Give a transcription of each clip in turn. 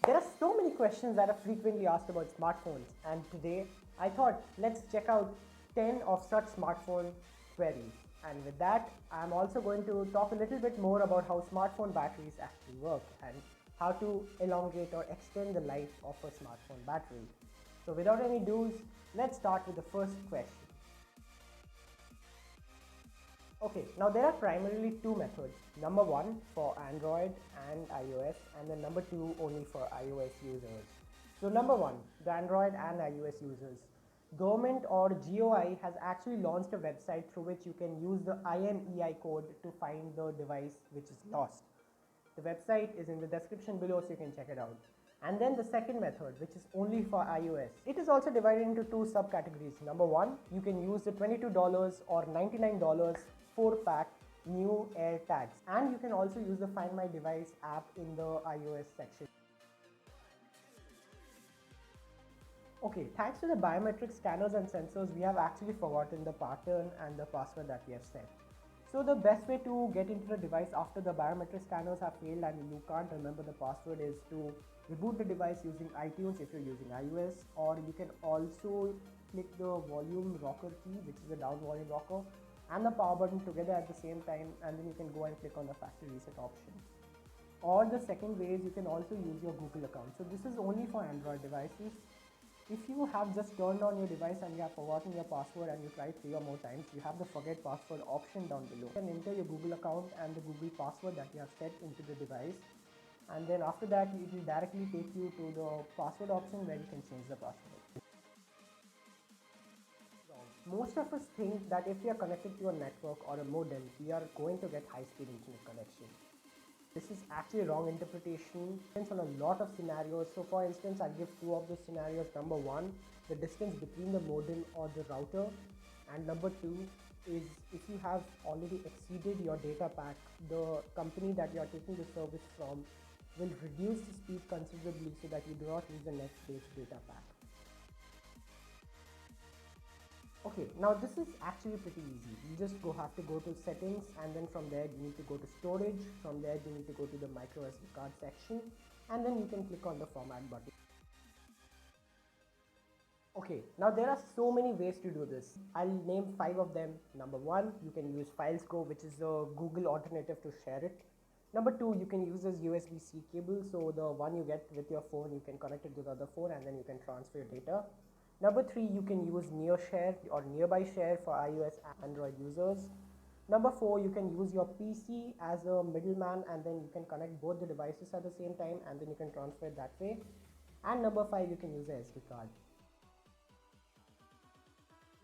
There are so many questions that are frequently asked about smartphones, and today I thought let's check out 10 of such smartphone queries. And with that, I'm also going to talk a little bit more about how smartphone batteries actually work and how to elongate or extend the life of a smartphone battery. So without any do's, let's start with the first question. Okay, now there are primarily two methods. Number one for Android and iOS, and then number two only for iOS users. So number one, the Android and iOS users. Government or GOI has actually launched a website through which you can use the IMEI code to find the device which is lost. The website is in the description below so you can check it out. And then the second method, which is only for iOS. It is also divided into two subcategories. Number one, you can use the $22 or $99 4-pack new AirTags. And you can also use the Find My Device app in the iOS section. Okay, thanks to the biometric scanners and sensors, we have actually forgotten the pattern and the password that we have set. So the best way to get into the device after the biometric scanners have failed and you can't remember the password is to reboot the device using iTunes if you're using iOS, or you can also click the volume rocker key, which is the down volume rocker, and the power button together at the same time, and then you can go and click on the factory reset option. Or the second way is you can also use your Google account. So this is only for Android devices. If you have just turned on your device and you have forgotten your password and you try 3 or more times, you have the forget password option down below. You can enter your Google account and the Google password that you have set into the device, and then after that it will directly take you to the password option where you can change the password. Most of us think that if we are connected to a network or a modem, we are going to get high-speed internet connection. This is actually a wrong interpretation. Depends on a lot of scenarios. So for instance, I'll give two of the scenarios. Number one, the distance between the modem or the router. And number two is if you have already exceeded your data pack, the company that you are taking the service from will reduce the speed considerably so that you do not use the next day's data pack. Okay, now this is actually pretty easy. You just have to go to settings, and then from there you need to go to storage. From there you need to go to the micro SD card section, and then you can click on the format button. Okay, now there are so many ways to do this. I'll name 5 of them. Number one, you can use FilesGo, which is a Google alternative to share it. Number two, you can use this USB-C cable. So the one you get with your phone, you can connect it to the other phone and then you can transfer your data. Number three, you can use NearShare or Nearby Share for iOS and Android users. Number four, you can use your PC as a middleman and then you can connect both the devices at the same time and then you can transfer it that way. And number five, you can use a SD card.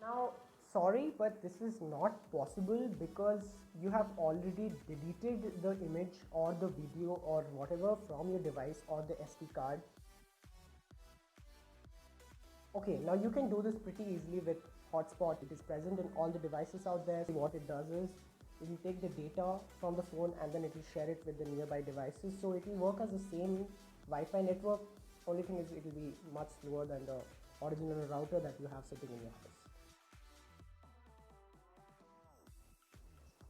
Now, sorry, but this is not possible because you have already deleted the image or the video or whatever from your device or the SD card. Okay, now you can do this pretty easily with Hotspot. It is present in all the devices out there. What it does is it will take the data from the phone and then it will share it with the nearby devices. So it will work as the same Wi-Fi network. Only thing is it will be much slower than the original router that you have sitting in your house.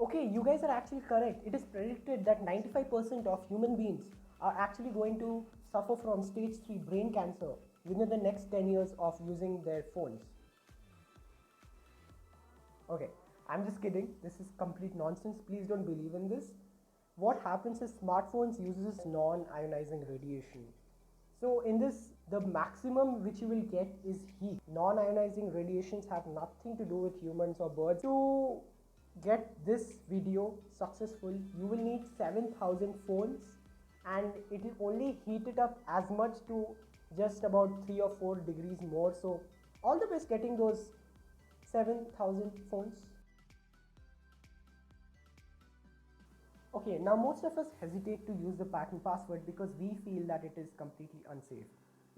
Okay, you guys are actually correct. It is predicted that 95% of human beings are actually going to suffer from stage 3 brain cancer within the next 10 years of using their phones. Okay, I'm just kidding. This is complete nonsense. Please don't believe in this. What happens is smartphones uses non-ionizing radiation. So in this, the maximum which you will get is heat. Non-ionizing radiations have nothing to do with humans or birds. To get this video successful, you will need 7,000 phones and it will only heat it up as much to just about 3 or 4 degrees more. So all the best getting those 7,000 phones. Okay, now most of us hesitate to use the pattern password because we feel that it is completely unsafe.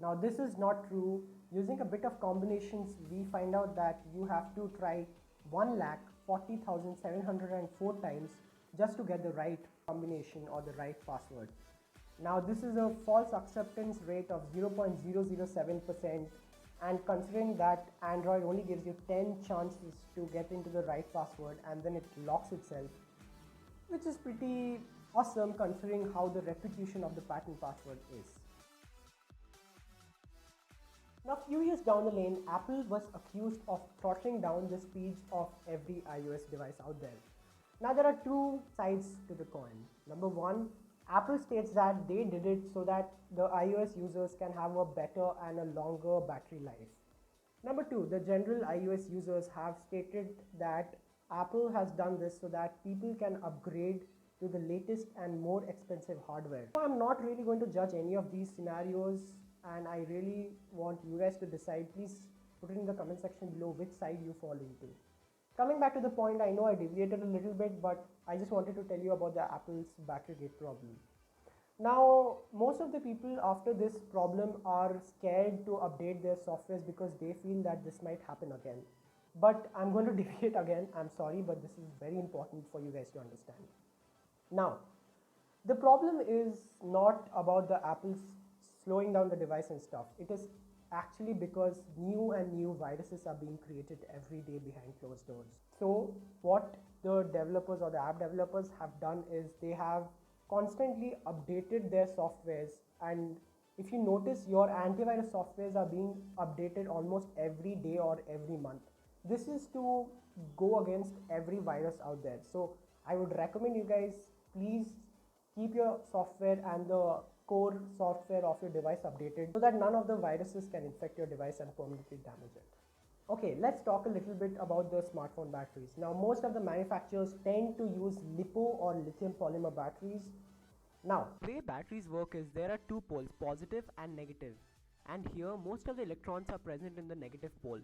Now this is not true. Using a bit of combinations, we find out that you have to try 1,40,704 times just to get the right combination or the right password. Now this is a false acceptance rate of 0.007%, and considering that Android only gives you 10 chances to get into the right password and then it locks itself, which is pretty awesome considering how the reputation of the pattern password is. few years down the lane, Apple was accused of throttling down the speeds of every iOS device out there. Now, there are two sides to the coin. Number one, Apple states that they did it so that the iOS users can have a better and a longer battery life. Number two, the general iOS users have stated that Apple has done this so that people can upgrade to the latest and more expensive hardware. So I'm not really going to judge any of these scenarios, and I really want you guys to decide. Please put it in the comment section below which side you fall into. Coming back to the point, I know I deviated a little bit, but I just wanted to tell you about the Apple's battery gate problem. Now, most of the people after this problem are scared to update their softwares because they feel that this might happen again. But I'm going to deviate again. I'm sorry, but this is very important for you guys to understand. Now, the problem is not about the Apple's slowing down the device and stuff. It is actually because new and new viruses are being created every day behind closed doors. So what the developers or the app developers have done is they have constantly updated their softwares, and if you notice, your antivirus softwares are being updated almost every day or every month. This is to go against every virus out there. So I would recommend you guys, please keep your software and the core software of your device updated so that none of the viruses can infect your device and permanently damage it. Okay, let's talk a little bit about the smartphone batteries. Now, most of the manufacturers tend to use LiPo or lithium polymer batteries. Now, the way batteries work is there are two poles, positive and negative. And here, most of the electrons are present in the negative pole.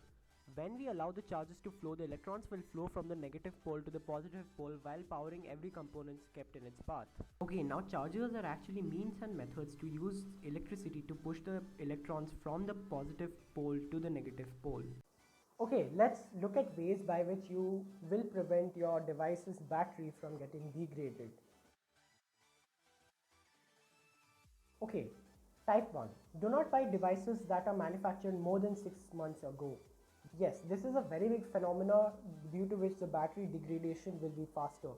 When we allow the charges to flow, the electrons will flow from the negative pole to the positive pole while powering every component kept in its path. Okay, now chargers are actually means and methods to use electricity to push the electrons from the positive pole to the negative pole. Okay, let's look at ways by which you will prevent your device's battery from getting degraded. Okay, type 1. Do not buy devices that are manufactured more than 6 months ago. Yes, this is a very big phenomena due to which the battery degradation will be faster.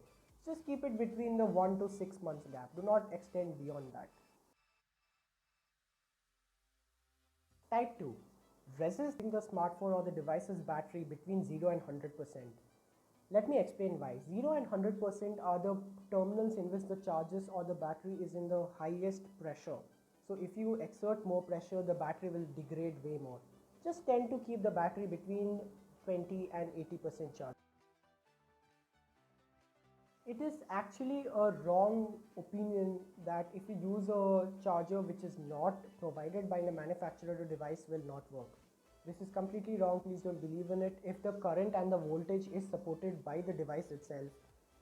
Just keep it between the 1 to 6 months gap. Do not extend beyond that. Type 2. Resist the smartphone or the device's battery between 0 and 100%. Let me explain why. 0 and 100% are the terminals in which the charges or the battery is in the highest pressure. So if you exert more pressure, the battery will degrade way more. Just tend to keep the battery between 20 and 80% charge. It is actually a wrong opinion that if you use a charger which is not provided by the manufacturer, the device will not work. This is completely wrong. Please don't believe in it. If the current and the voltage is supported by the device itself,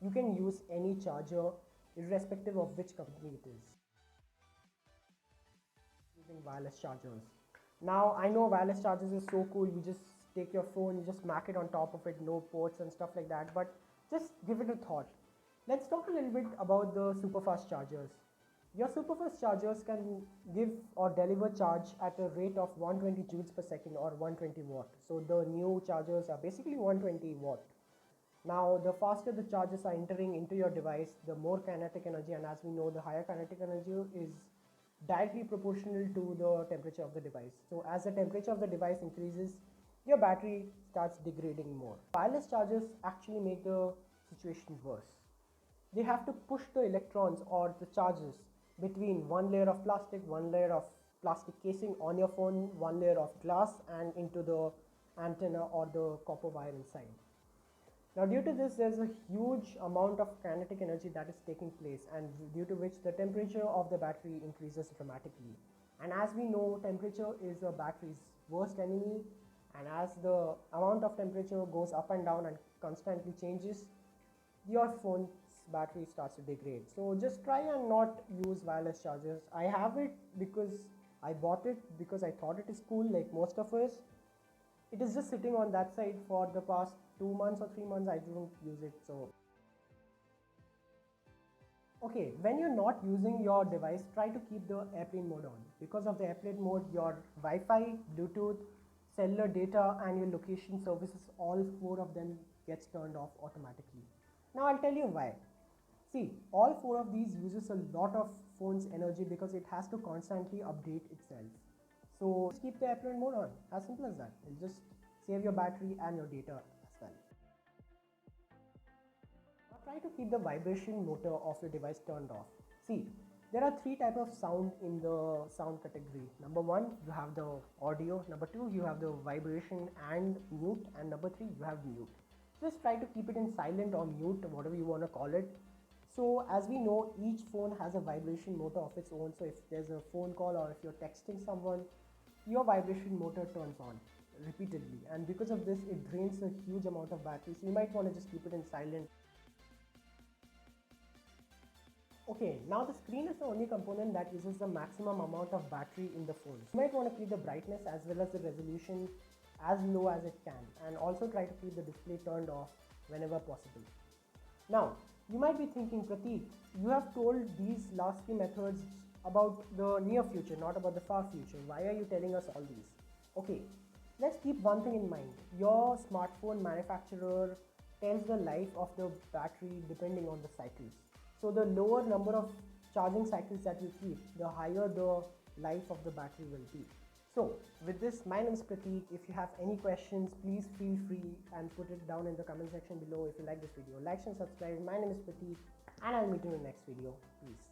you can use any charger irrespective of which company it is. Using wireless chargers. Now, I know wireless chargers is so cool. You just take your phone, you just smack it on top of it, no ports and stuff like that. But just give it a thought. Let's talk a little bit about the super fast chargers. Your super fast chargers can give or deliver charge at a rate of 120 joules per second or 120 watt. So the new chargers are basically 120 watt. Now, the faster the charges are entering into your device, the more kinetic energy, and as we know, the higher kinetic energy is directly proportional to the temperature of the device. So as the temperature of the device increases, your battery starts degrading more. Wireless chargers actually make the situation worse. They have to push the electrons or the charges between one layer of plastic, one layer of plastic casing on your phone, one layer of glass, and into the antenna or the copper wire inside. Now, due to this, there's a huge amount of kinetic energy that is taking place, and due to which the temperature of the battery increases dramatically. And as we know, temperature is a battery's worst enemy, and as the amount of temperature goes up and down and constantly changes, your phone's battery starts to degrade. So just try and not use wireless chargers. I have it because I bought it because I thought it is cool, like most of us. It is just sitting on that side for the past 2 months or 3 months. I don't use it. So okay, when you're not using your device, try to keep the airplane mode on. Because of the airplane mode, your Wi-Fi, Bluetooth, cellular data and your location services, all 4 of them gets turned off automatically. Now I'll tell you why. See, all 4 of these uses a lot of phone's energy because it has to constantly update itself. So just keep the airplane mode on, as simple as that. It'll just save your battery and your data as well. Now try to keep the vibration motor of your device turned off. See, there are three types of sound in the sound category. Number one, you have the audio. Number two, you have the vibration and mute. And number three, you have mute. Just try to keep it in silent or mute, whatever you want to call it. So as we know, each phone has a vibration motor of its own. So if there's a phone call or if you're texting someone, your vibration motor turns on repeatedly, and because of this it drains a huge amount of battery, so you might want to just keep it in silent. Okay, now the screen is the only component that uses the maximum amount of battery in the phone. You might want to keep the brightness as well as the resolution as low as it can, and also try to keep the display turned off whenever possible. Now, you might be thinking, Prateek, you have told these last three methods about the near future, not about the far future. Why are you telling us all these? Okay, let's keep one thing in mind. Your smartphone manufacturer tells the life of the battery depending on the cycles. So the lower number of charging cycles that you keep, the higher the life of the battery will be. So with this, my name is Prateek. If you have any questions, please feel free and put it down in the comment section below. If you like this video, like and subscribe. My name is Prateek, and I'll meet you in the next video. Peace.